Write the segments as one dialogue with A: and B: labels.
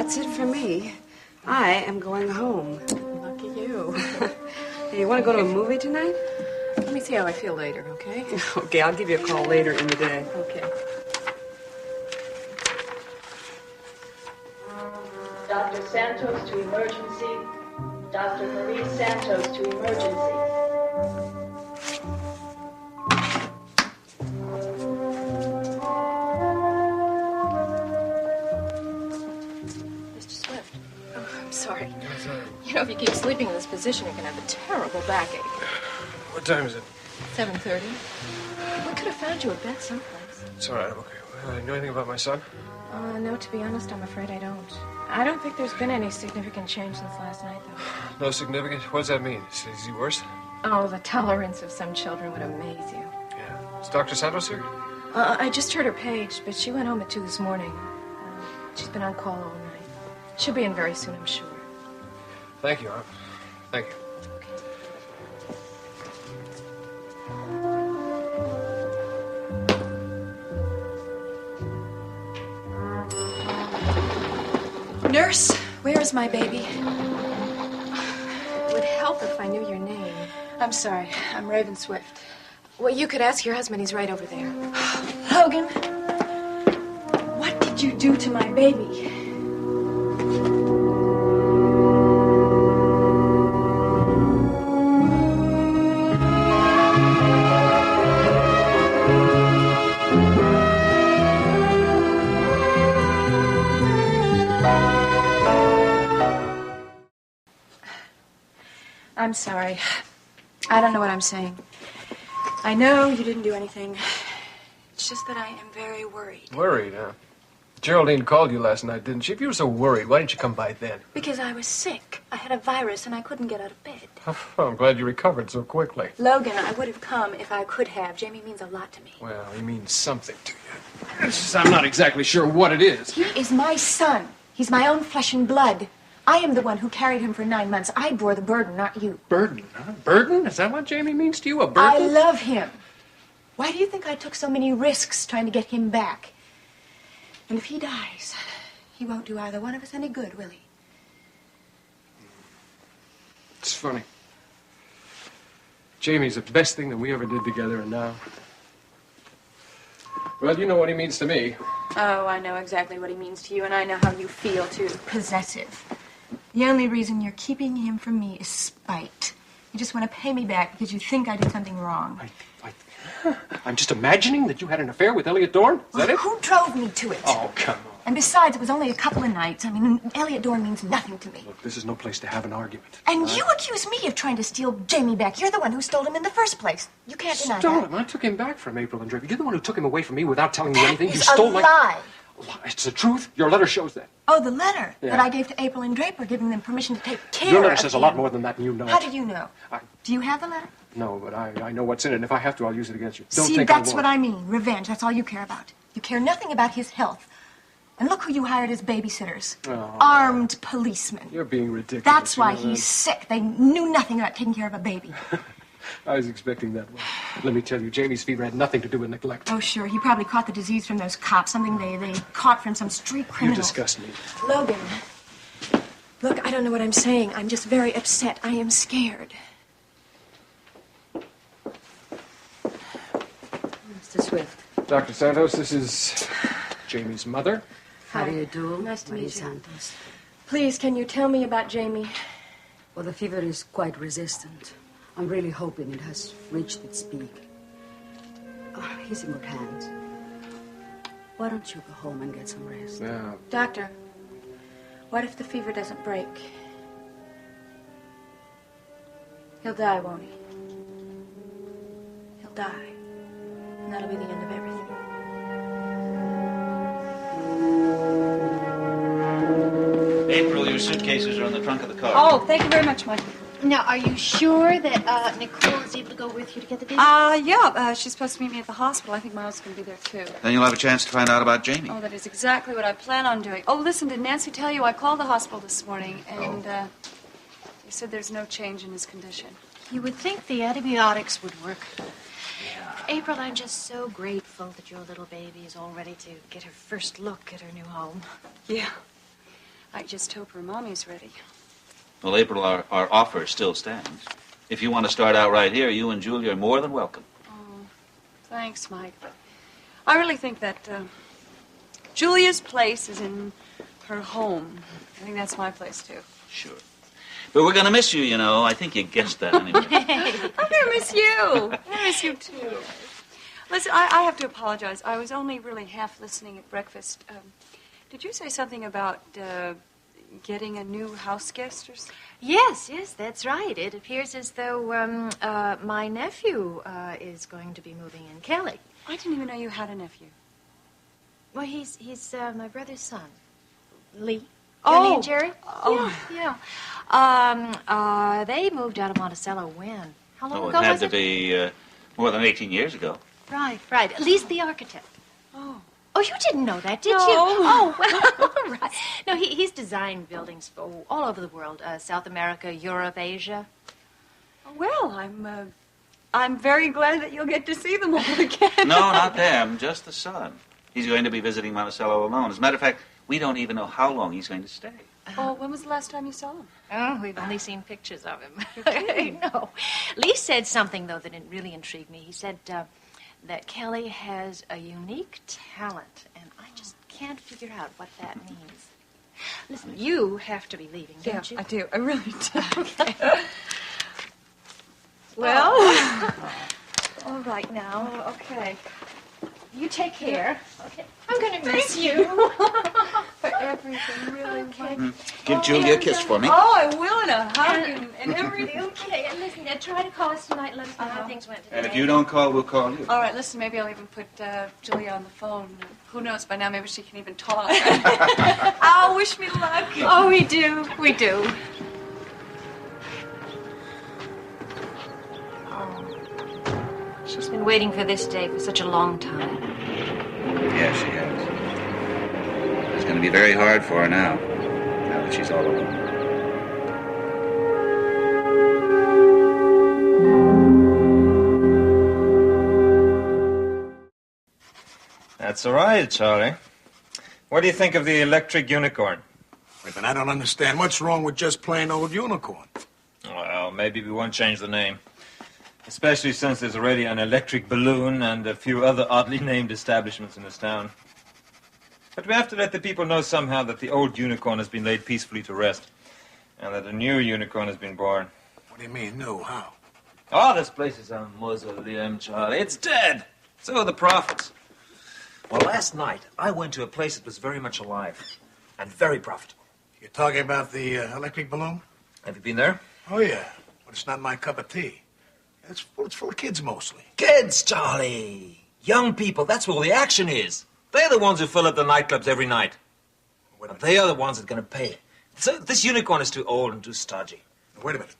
A: that's it for me. I am going home.
B: Lucky you.
A: Hey, you want to go to a movie tonight?
B: Let me see how I feel later, okay?
A: Okay, I'll give you a call later in the day.
B: Okay.
C: Dr. Santos to emergency. Dr. Marie Santos to emergency.
B: Mr. Swift. Oh, I'm sorry. You know, if you keep sleeping in this position, you're going to have a terrible backache.
D: What time is it?
B: 7:30. We could have found you a bed someplace.
D: It's all right, okay. Well, you know anything about my son?
B: No, to be honest, I'm afraid I don't. I don't think there's been any significant change since last night, though.
D: No significant? What does that mean? Is he worse?
B: Oh, the tolerance of some children would amaze you.
D: Yeah. Is Dr. Santos here?
B: I just heard her page, but she went home at 2 this morning. She's been on call all night. She'll be in very soon, I'm sure.
D: Thank you, Aunt. Thank you.
B: Nurse, where is my baby? It would help if I knew your name. I'm sorry. I'm Raven Swift. Well, you could ask your husband. He's right over there. Logan, what did you do to my baby? I'm sorry. I don't know what I'm saying. I know you didn't do anything. It's just that I am very worried.
D: Worried, huh? Geraldine called you last night, didn't she? If you were so worried, why didn't you come by then?
B: Because I was sick. I had a virus and I couldn't get out of bed.
D: Oh, I'm glad you recovered so quickly.
B: Logan, I would have come if I could have. Jaimie means a lot to me.
D: Well, he means something to you. It's just I'm not exactly sure what it is.
B: He is my son. He's my own flesh and blood. I am the one who carried him for 9 months. I bore the burden, not you.
D: Burden, huh? Burden? Is that what Jaimie means to you, a burden?
B: I love him. Why do you think I took so many risks trying to get him back? And if he dies, he won't do either one of us any good, will he?
D: It's funny. Jaimie's the best thing that we ever did together, and now... Well, you know what he means to me.
B: Oh, I know exactly what he means to you, and I know how you feel, too. Possessive. The only reason you're keeping him from me is spite. You just want to pay me back because you think I did something wrong.
D: I'm just imagining that you had an affair with Elliott Dorn? Is that it?
B: Who drove me to it?
D: Oh, come on.
B: And besides, it was only a couple of nights. I mean, Elliott Dorn means nothing to me.
D: Look, this is no place to have an argument.
B: And you accuse me of trying to steal Jaimie back. You're the one who stole him in the first place. You can't deny that.
D: Stole him? I took him back from April and Draper. You're the one who took him away from me without telling me anything.
B: That
D: You
B: is
D: stole
B: a
D: my...
B: lie.
D: It's the truth. Your letter shows that.
B: Oh, the letter
D: Yeah.
B: that I gave to April and Draper, giving them permission to take care
D: Your letter
B: of
D: says
B: him.
D: a lot more than that, and you know it.
B: How do you know?
D: I-
B: Do you have the letter?
D: No, but I know what's in it, and if I have to, I'll use it against you. Don't
B: See,
D: think
B: that's
D: I won't.
B: what I mean. Revenge. That's all you care about. You care nothing about his health. And look who you hired as babysitters.
D: Oh.
B: Armed policemen.
D: You're being ridiculous.
B: That's why
D: you know
B: he's sick. They knew nothing about taking care of a baby.
D: that. I was expecting that one. Let me tell you, Jamie's fever had nothing to do with neglect.
B: Oh, sure. He probably caught the disease from those cops. Something they caught from some street
D: You
B: criminal.
D: disgust me.
B: Logan. Look, I don't know what I'm saying. I'm just very upset. I am scared.
A: Mr. Swift.
D: Dr. Santos, this is Jamie's mother.
A: How do you do?
B: Nice to
A: Marie
B: meet you.
A: Santos.
B: Please, can you tell me about Jaimie?
A: Well, the fever is quite resistant. I'm really hoping it has reached its peak. He's in good hands. Why don't you go home and get some rest?
D: Yeah.
B: Doctor, what if the fever doesn't break? He'll die, won't he? He'll die. And that'll be the end of everything.
E: April, your suitcases are in the trunk of the car.
F: Oh, thank you very much, Mike.
G: Now, are you sure that Nicole is able to go with you to get the baby?
F: Yeah, she's supposed to meet me at the hospital. I think Miles can be there, too.
E: Then you'll have a chance to find out about Jaimie.
F: Oh, that is exactly what I plan on doing. Oh, listen, did Nancy tell you I called the hospital this morning, and they said there's no change in his condition.
G: You would think the antibiotics would work. April, I'm just so grateful that your little baby is all ready to get her first look at her new home.
F: Yeah. I just hope her mommy's ready.
E: Well, April, our offer still stands. If you want to start out right here, you and Julia are more than welcome.
F: Oh, thanks, Mike. But I really think that Julia's place is in her home. I think that's my place, too.
E: Sure. But we're going to miss you, you know. I think you guessed that anyway.
F: I'm going to miss you. I'm going to miss you, too. Listen, I have to apologize. I was only really half listening at breakfast. Did you say something about getting a new house guest or something?
G: Yes, that's right. It appears as though my nephew is going to be moving in, Kelly.
F: I didn't even know you had a nephew.
G: Well, he's my brother's son, Lee.
F: Oh.
G: Lee and Jerry?
F: Oh.
G: Yeah. They moved out of Monticello when? How long ago
E: it had
G: was
E: to
G: it?
E: be more than 18 years ago.
G: Right. Lee's the architect.
F: Oh.
G: Oh, you didn't know that, did
F: No.
G: you? Oh, well, all right. No, he's designed buildings for all over the world, South America, Europe, Asia.
F: Well, I'm very glad that you'll get to see them all again.
E: No, not them, just the son. He's going to be visiting Monticello alone. As a matter of fact, we don't even know how long he's going to stay.
F: Oh, when was the last time you saw him?
G: Oh, we've only seen pictures of him. No. Lee said something, though, that really intrigued me. He said that Kelly has a unique talent, and I just can't figure out what that means. Listen, you have to be leaving, don't you?
F: I do. I really do. Okay. Well, all right now. Okay.
G: You take care. Okay. I'm going to miss you.
F: For everything, really. Okay.
E: Give Julia a kiss for me.
F: Oh, I will, and a hug and everything.
G: Okay, and listen, try to call us tonight and let us know how things went today.
E: And if you don't call, we'll call you.
F: All right, listen, maybe I'll even put Julia on the phone. Who knows, by now maybe she can even talk. Oh, wish me luck.
G: Oh, we do. We do. She's been waiting for this day for such a long time.
E: Yes, she has. It's going to be very hard for her now that she's all alone.
H: That's all right, Charlie. What do you think of the electric unicorn?
I: Wait, but I don't understand. What's wrong with just plain old unicorn?
H: Well, maybe we won't change the name. Especially since there's already an electric balloon and a few other oddly named establishments in this town. But we have to let the people know somehow that the old unicorn has been laid peacefully to rest. And that a new unicorn has been born.
I: What do you mean, new? How?
H: Oh, this place is a mausoleum, Charlie. It's dead. So are the prophets. Well, last night, I went to a place that was very much alive. And very profitable.
I: You're talking about the electric balloon?
H: Have you been there?
I: Oh, yeah. But it's not my cup of tea. It's full of kids, mostly.
H: Kids, Charlie. Young people, that's where all the action is. They're the ones who fill up the nightclubs every night. But they are the ones that are going to pay. So this unicorn is too old and too stodgy.
I: Now, wait a minute.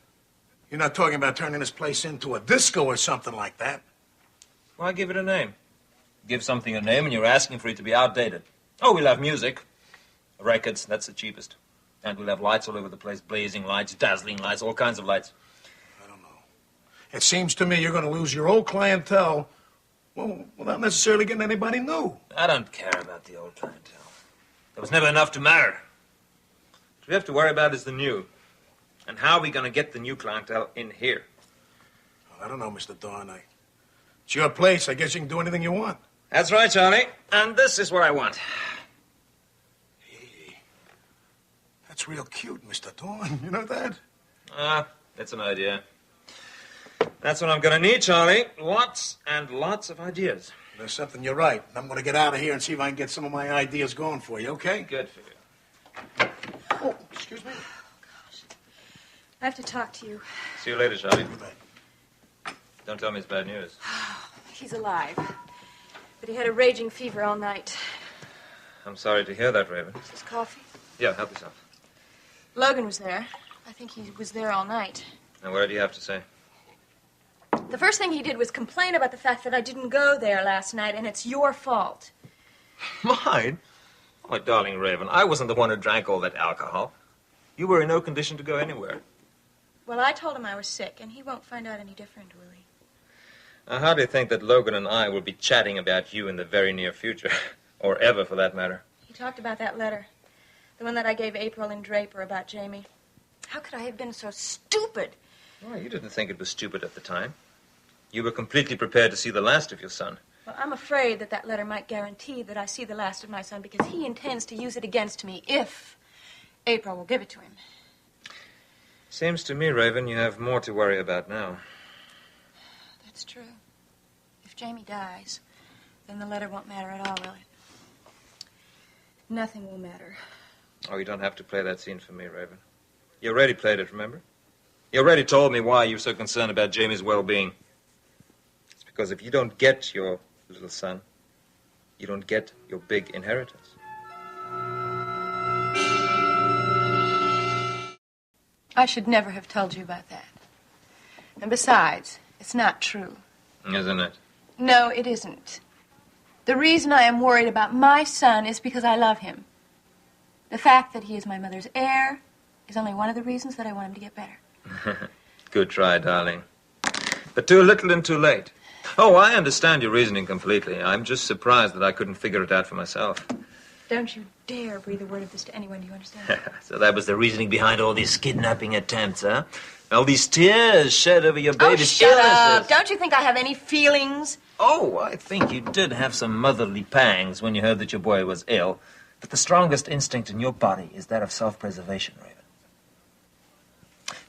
I: You're not talking about turning this place into a disco or something like that?
H: Why give it a name? Give something a name and you're asking for it to be outdated. Oh, we'll have music. Records, that's the cheapest. And we'll have lights all over the place. Blazing lights, dazzling lights, all kinds of lights.
I: It seems to me you're going to lose your old clientele, well, without necessarily getting anybody new.
H: I don't care about the old clientele. There was never enough to matter. What we have to worry about is the new. And how are we going to get the new clientele in here?
I: Well, I don't know, Mr. Dorn. It's your place. I guess you can do anything you want.
H: That's right, Charlie. And this is what I want.
I: Hey, that's real cute, Mr. Dorn. You know that?
H: That's an idea. That's what I'm going to need, Charlie. Lots and lots of ideas.
I: There's something you're right. I'm going to get out of here and see if I can get some of my ideas going for you, okay?
H: Good for you.
I: Oh, excuse me.
F: I have to talk to you.
H: See you later, Charlie. Don't tell me it's bad news.
F: He's alive. But he had a raging fever all night.
H: I'm sorry to hear that, Raven.
F: Is this coffee?
H: Yeah, help yourself.
F: Logan was there. I think he was there all night.
H: Now, what do you have to say?
F: The first thing he did was complain about the fact that I didn't go there last night, and it's your fault.
H: Mine? Oh, my darling Raven, I wasn't the one who drank all that alcohol. You were in no condition to go anywhere.
F: Well, I told him I was sick, and he won't find out any different, will he?
H: I hardly think that Logan and I will be chatting about you in the very near future. Or ever, for that matter.
F: He talked about that letter.
B: The one that I gave April and Draper about Jaimie. How could I have been so stupid?
H: Well, you didn't think it was stupid at the time. You were completely prepared to see the last of your son.
B: Well, I'm afraid that letter might guarantee that I see the last of my son because he intends to use it against me if April will give it to him.
H: Seems to me, Raven, you have more to worry about now.
B: That's true. If Jaimie dies, then the letter won't matter at all, will it? Nothing will matter.
H: Oh, you don't have to play that scene for me, Raven. You already played it, remember? You already told me why you're so concerned about Jamie's well-being. It's because if you don't get your little son, you don't get your big inheritance.
B: I should never have told you about that. And besides, it's not true.
H: Isn't it?
B: No, it isn't. The reason I am worried about my son is because I love him. The fact that he is my mother's heir is only one of the reasons that I want him to get better.
H: Good try, darling. But too little and too late. Oh, I understand your reasoning completely. I'm just surprised that I couldn't figure it out for myself.
B: Don't you dare breathe a word of this to anyone, do you understand?
H: So that was the reasoning behind all these kidnapping attempts, huh? All these tears shed over your baby's
B: shut up! Don't you think I have any feelings?
H: Oh, I think you did have some motherly pangs when you heard that your boy was ill. But the strongest instinct in your body is that of self-preservation, Raven.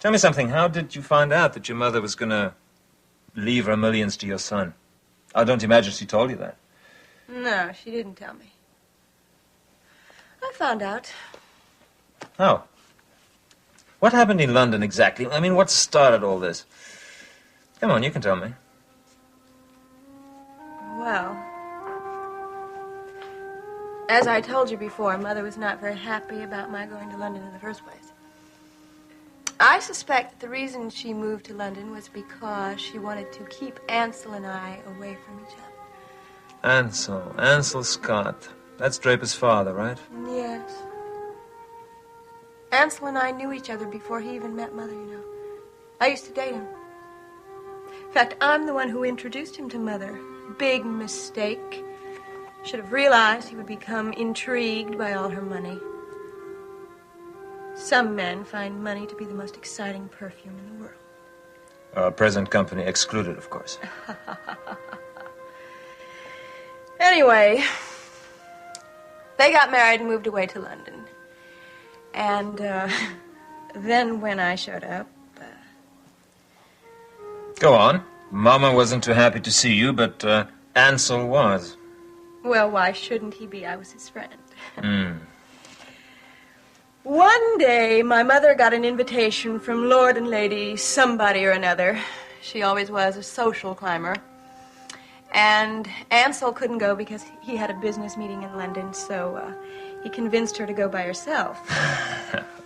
H: Tell me something. How did you find out that your mother was going to leave her millions to your son? I don't imagine she told you that.
B: No, she didn't tell me. I found out.
H: How? What happened in London exactly? I mean, what started all this? Come on, you can tell me.
B: Well, as I told you before, Mother was not very happy about my going to London in the first place. I suspect that the reason she moved to London was because she wanted to keep Ansel and I away from each other.
H: Ansel Scott. That's Draper's father, right?
B: Yes. Ansel and I knew each other before he even met Mother, you know. I used to date him. In fact, I'm the one who introduced him to Mother. Big mistake. Should have realized he would become intrigued by all her money. Some men find money to be the most exciting perfume in the world.
H: Present company excluded, of course.
B: Anyway, they got married and moved away to London. And then when I showed up...
H: Go on. Mama wasn't too happy to see you, but Ansel was.
B: Well, why shouldn't he be? I was his friend. One day, my mother got an invitation from Lord and Lady somebody or another. She always was a social climber. And Ansel couldn't go because he had a business meeting in London, so he convinced her to go by herself.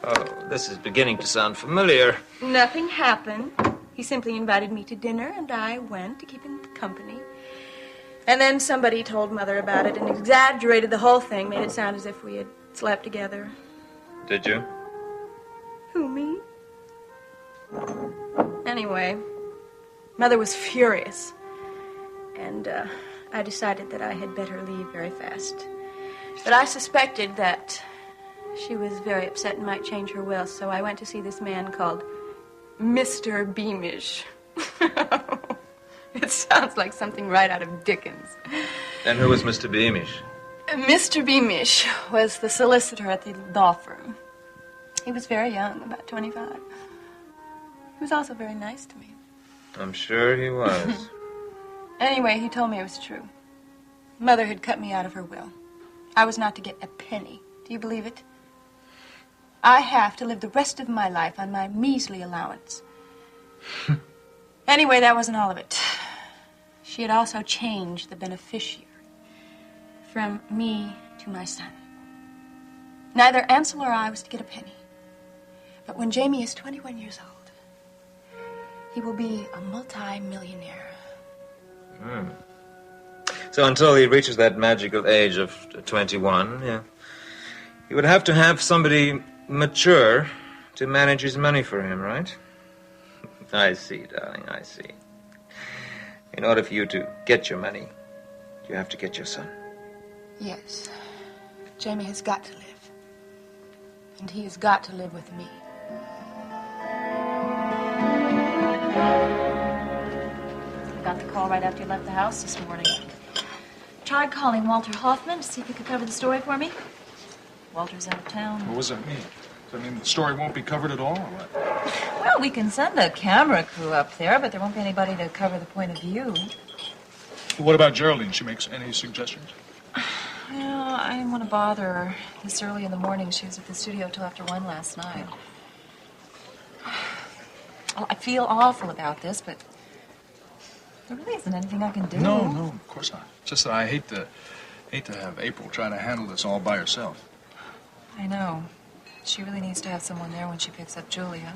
H: Oh, this is beginning to sound familiar.
B: Nothing happened. He simply invited me to dinner, and I went to keep him company. And then somebody told Mother about it and exaggerated the whole thing, made it sound as if we had slept together.
H: Did you?
B: Who, me? Anyway, Mother was furious. And I decided that I had better leave very fast. But I suspected that she was very upset and might change her will, so I went to see this man called Mr. Beamish. It sounds like something right out of Dickens.
H: And who was Mr. Beamish?
B: Mr. Beamish was the solicitor at the law firm. He was very young, about 25. He was also very nice to me.
H: I'm sure he was.
B: Anyway, he told me it was true. Mother had cut me out of her will. I was not to get a penny. Do you believe it? I have to live the rest of my life on my measly allowance. Anyway, that wasn't all of it. She had also changed the beneficiary from me to my son. Neither Ansel or I was to get a penny. But when Jaimie is 21 years old, he will be a multi-millionaire.
H: So until he reaches that magical age of 21, yeah, he would have to have somebody mature to manage his money for him, right? I see, darling, I see. In order for you to get your money, you have to get your son.
B: Yes. Jaimie has got to live. And he has got to live with me.
G: I got the call right after you left the house this morning. Tried calling Walter Hoffman to see if he could cover the story for me. Walter's out of town.
I: What does that mean? Does that mean the story won't be covered at all, or what?
G: Well, we can send a camera crew up there, but there won't be anybody to cover the point of view.
I: Well, what about Geraldine? She makes any suggestions?
G: Well, I didn't want to bother her this early in the morning. She was at the studio till after 1 last night. Well, I feel awful about this, but there really isn't anything I can do.
I: No, of course not. Just that I hate to have April try to handle this all by herself.
G: I know. She really needs to have someone there when she picks up Julia.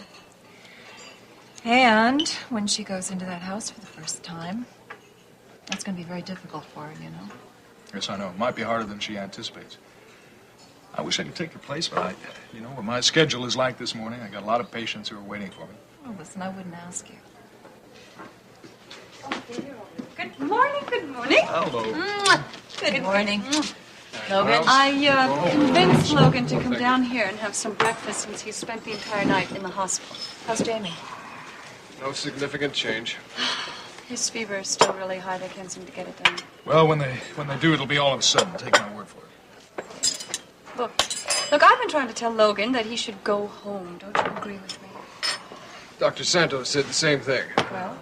G: And when she goes into that house for the first time. That's going to be very difficult for her, you know.
I: Yes, I know. It might be harder than she anticipates. I wish I could take your place, but when my schedule is like this morning, I got a lot of patients who are waiting for me.
G: Oh, listen, I wouldn't ask you.
F: Good morning, good morning.
I: Hello.
G: Good morning. Logan?
F: I convinced Logan to come down here and have some breakfast since he spent the entire night in the hospital.
G: How's Jaimie?
D: No significant change.
F: His fever is still really high. They can't seem to get it down.
I: Well, when they do, it'll be all of a sudden. Take my word for it.
F: Look, I've been trying to tell Logan that he should go home. Don't you agree with me?
D: Dr. Santos said the same thing.
F: Well?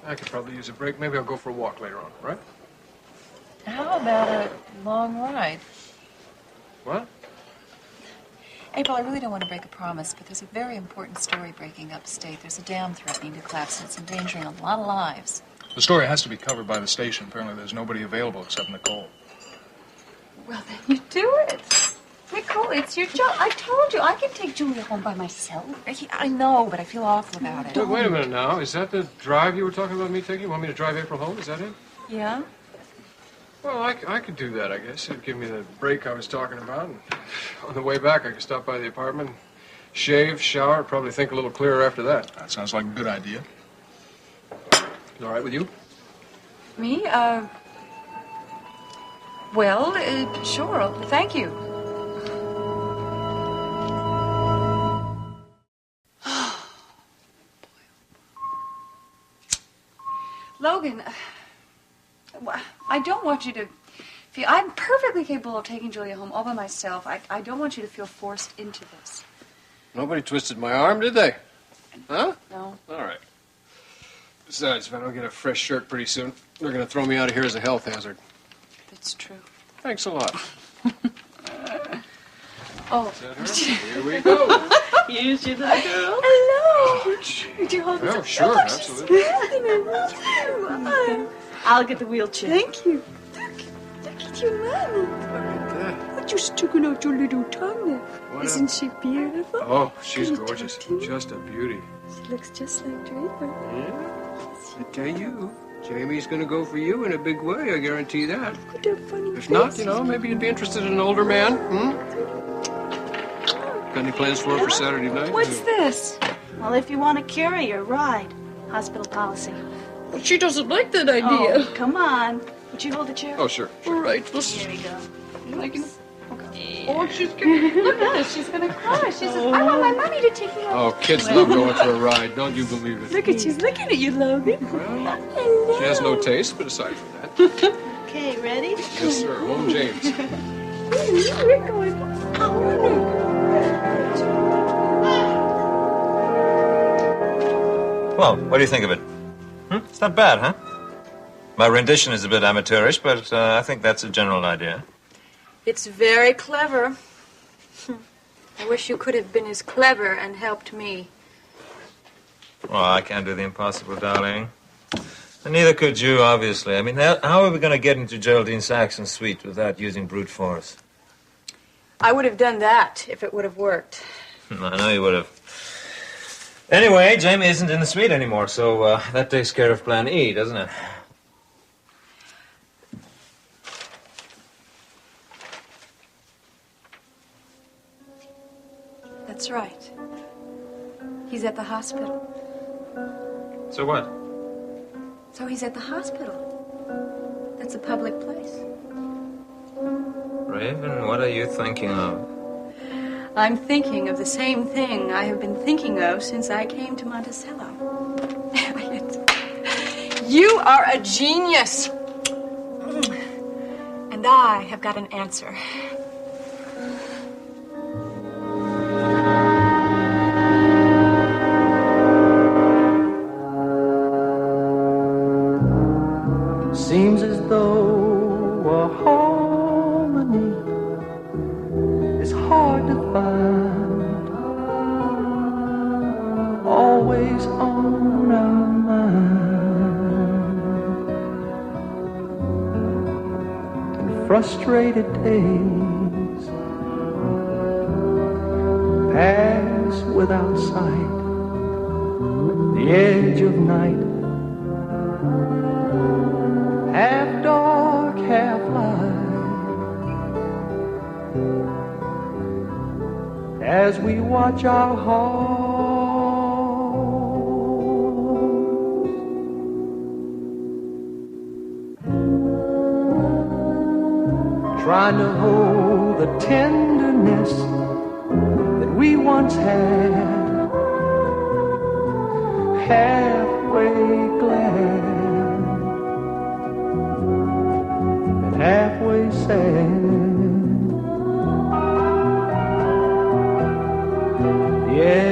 D: I could probably use a break. Maybe I'll go for a walk later on, right?
G: How about a long ride?
D: What?
G: April, I really don't want to break a promise, but there's a very important story breaking upstate. There's a dam threatening to collapse, and it's endangering a lot of lives.
I: The story has to be covered by the station. Apparently, there's nobody available except Nicole.
F: Well, then you do it. Nicole, it's your job. I told you, I can take Julia home by myself.
G: I know, but I feel awful about it.
D: Wait a minute now. Is that the drive you were talking about me taking? You want me to drive April home? Is that it?
G: Yeah?
D: Well, I could do that, I guess. It'd give me the break I was talking about. And on the way back, I could stop by the apartment, shave, shower, probably think a little clearer after that.
I: That sounds like a good idea.
D: Is all right with you?
F: Me? Well, sure. Thank you. Logan, I don't want you to feel... I'm perfectly capable of taking Julia home all by myself. I don't want you to feel forced into this.
D: Nobody twisted my arm, did they? Huh?
F: No.
D: All right. Besides, if I don't get a fresh shirt pretty soon, they're going to throw me out of here as a health hazard.
F: That's true.
D: Thanks a lot.
F: Oh.
D: Is that her? Here we go.
F: Here's your little girl. Hello.
D: Oh,
F: Would you hold
D: oh,
F: this?
D: sure, absolutely.
F: I'll get the wheelchair. Thank you. Look at your mommy.
D: Look at that.
F: What you sticking out your little tongue there?
D: What
F: Isn't she beautiful?
D: Oh, she's
F: Can you
D: gorgeous.
F: talk to me?
D: Just a beauty.
F: She looks just like Draper.
D: Yeah. I tell you, Jamie's going to go for you in a big way, I guarantee that.
F: Look at that funny
D: If
F: face.
D: not, maybe you'd be interested in an older man. Got any plans for her for Saturday night?
F: What's this?
J: Well, if you want to carry her, ride. Hospital policy.
F: Well, she doesn't like that idea.
J: Oh, come on. Would you hold the chair?
D: Oh, sure.
F: All right.
J: Here we go.
F: Oh, she's gonna look at her. She's gonna cry. She says, "I want my mommy to take me home."
D: Oh, kids love going for a ride. Don't you believe it?
F: Look at she's looking at you, Logan.
D: Well, she has no taste, but aside from that.
J: Okay, ready?
D: Yes, sir. Home James.
F: We're going.
H: Well, what do you think of it? It's not bad, huh? My rendition is a bit amateurish, but I think that's a general idea.
B: It's very clever. I wish you could have been as clever and helped me.
H: Well, I can't do the impossible, darling. And neither could you, obviously. I mean, how are we going to get into Geraldine Saxon's suite without using brute force?
B: I would have done that if it would have worked.
H: I know you would have. Anyway, Jaimie isn't in the suite anymore, so that takes care of Plan E, doesn't it?
B: That's right. He's at the hospital.
H: So what?
B: So he's at the hospital. That's a public place.
H: Raven, what are you thinking of?
F: I'm thinking of the same thing I have been thinking of since I came to Monticello. Elliott, you are a genius. And I have got an answer.
K: Seems as though a harmony is hard to find, always on our mind. And frustrated days pass without sight, the edge of night, half dark, half light, as we watch our hearts trying to hold the tenderness that we once had, halfway glad, halfway sad. Yeah.